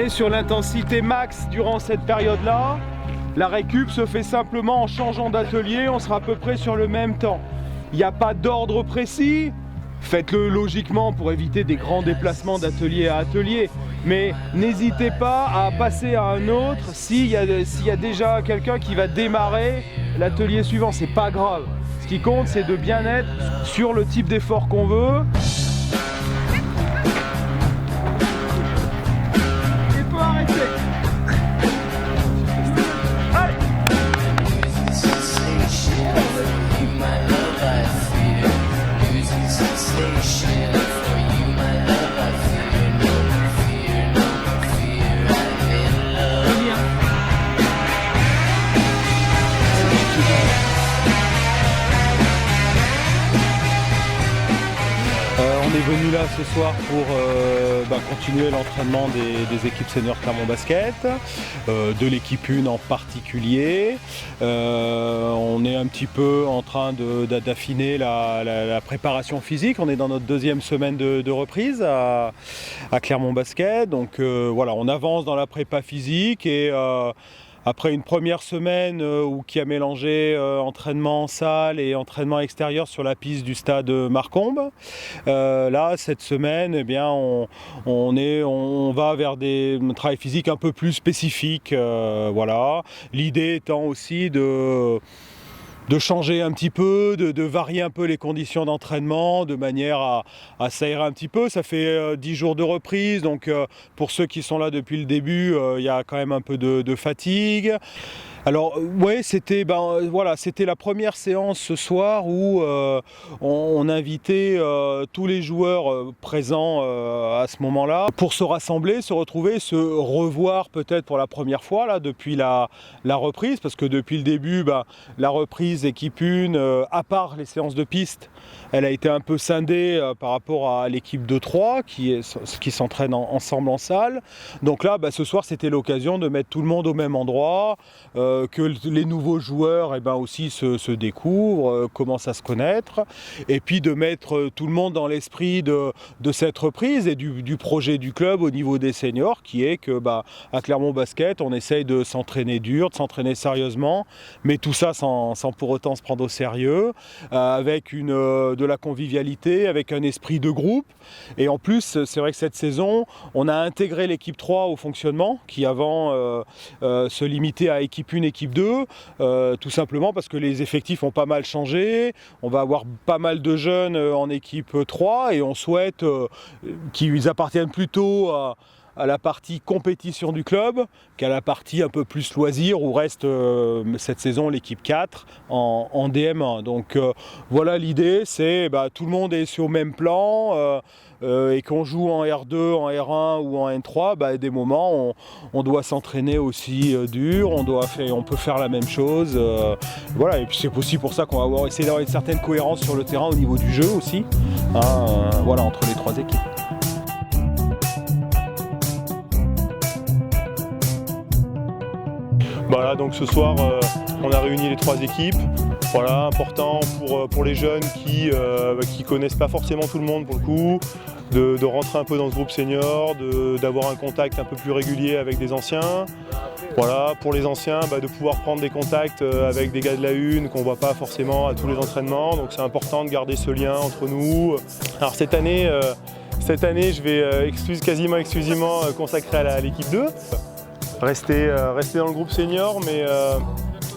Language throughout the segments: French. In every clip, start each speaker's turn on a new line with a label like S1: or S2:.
S1: est sur l'intensité max durant cette période-là. La récup se fait simplement en changeant d'atelier, on sera à peu près sur le même temps. Il n'y a pas d'ordre précis, faites-le logiquement pour éviter des grands déplacements d'atelier à atelier. Mais n'hésitez pas à passer à un autre s'il y a déjà quelqu'un qui va démarrer l'atelier suivant, c'est pas grave. Ce qui compte, c'est de bien être sur le type d'effort qu'on veut. Il faut arrêter. Allez. On est venu là ce soir pour continuer l'entraînement des équipes seniors Clermont Basket, de l'équipe 1 en particulier. On est un petit peu en train d'affiner la préparation physique. On est dans notre deuxième semaine de reprise à Clermont Basket. Donc voilà, on avance dans la prépa physique et après une première semaine qui a mélangé entraînement en salle et entraînement extérieur sur la piste du stade Marcombe, là cette semaine, eh bien, on va vers un travail physique un peu plus spécifique. Voilà. L'idée étant aussi de changer un petit peu, de varier un peu les conditions d'entraînement de manière à s'aérer un petit peu. Ça fait 10 jours de reprise, donc pour ceux qui sont là depuis le début, il y a quand même un peu de fatigue. Alors ouais, c'était la première séance ce soir où on invitait tous les joueurs présents à ce moment-là pour se rassembler, se retrouver, se revoir peut-être pour la première fois là depuis la reprise, parce que depuis le début, la reprise équipe 1, à part les séances de piste, elle a été un peu scindée par rapport à l'équipe de 3 qui s'entraîne ensemble en salle. Donc là, ce soir, c'était l'occasion de mettre tout le monde au même endroit, que les nouveaux joueurs aussi se découvrent, commencent à se connaître, et puis de mettre tout le monde dans l'esprit de cette reprise et du projet du club au niveau des seniors, qui est que à Clermont Basket, on essaye de s'entraîner dur, de s'entraîner sérieusement, mais tout ça sans pour autant se prendre au sérieux, avec de la convivialité, avec un esprit de groupe. Et en plus, c'est vrai que cette saison, on a intégré l'équipe 3 au fonctionnement, qui avant se limitait à équipe 1, équipe 2, tout simplement parce que les effectifs ont pas mal changé. On va avoir pas mal de jeunes en équipe 3 et on souhaite qu'ils appartiennent plutôt à la partie compétition du club qu'à la partie un peu plus loisir où reste cette saison l'équipe 4 en DM1. Donc voilà, l'idée, c'est tout le monde est sur le même plan et qu'on joue en R2, en R1 ou en N3, des moments on doit s'entraîner aussi dur, on peut faire la même chose. Voilà, et puis c'est aussi pour ça qu'on va essayer d'avoir une certaine cohérence sur le terrain au niveau du jeu aussi, voilà, entre les 3 équipes.
S2: Voilà, donc ce soir, on a réuni les 3 équipes. Voilà, important pour les jeunes qui connaissent pas forcément tout le monde pour le coup, de rentrer un peu dans ce groupe senior, d'avoir un contact un peu plus régulier avec des anciens. Voilà, pour les anciens, de pouvoir prendre des contacts avec des gars de la 1 qu'on ne voit pas forcément à tous les entraînements. Donc c'est important de garder ce lien entre nous. Alors cette année, je vais quasiment exclusivement consacrer à l'équipe 2. Rester dans le groupe senior,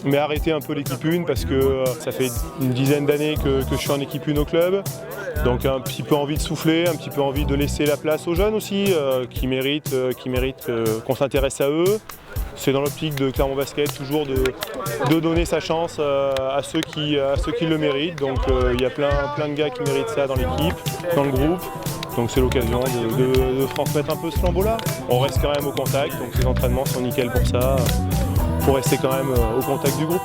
S2: mais arrêter un peu l'équipe 1 parce que ça fait une dizaine d'années que je suis en équipe 1 au club. Donc un petit peu envie de souffler, un petit peu envie de laisser la place aux jeunes aussi, qui méritent qu'on s'intéresse à eux. C'est dans l'optique de Clermont Basket toujours de donner sa chance à ceux qui le méritent. Donc il y a plein de gars qui méritent ça dans l'équipe, dans le groupe. Donc c'est l'occasion de transmettre un peu ce flambeau-là. On reste quand même au contact, donc les entraînements sont nickel pour ça, pour rester quand même au contact du groupe.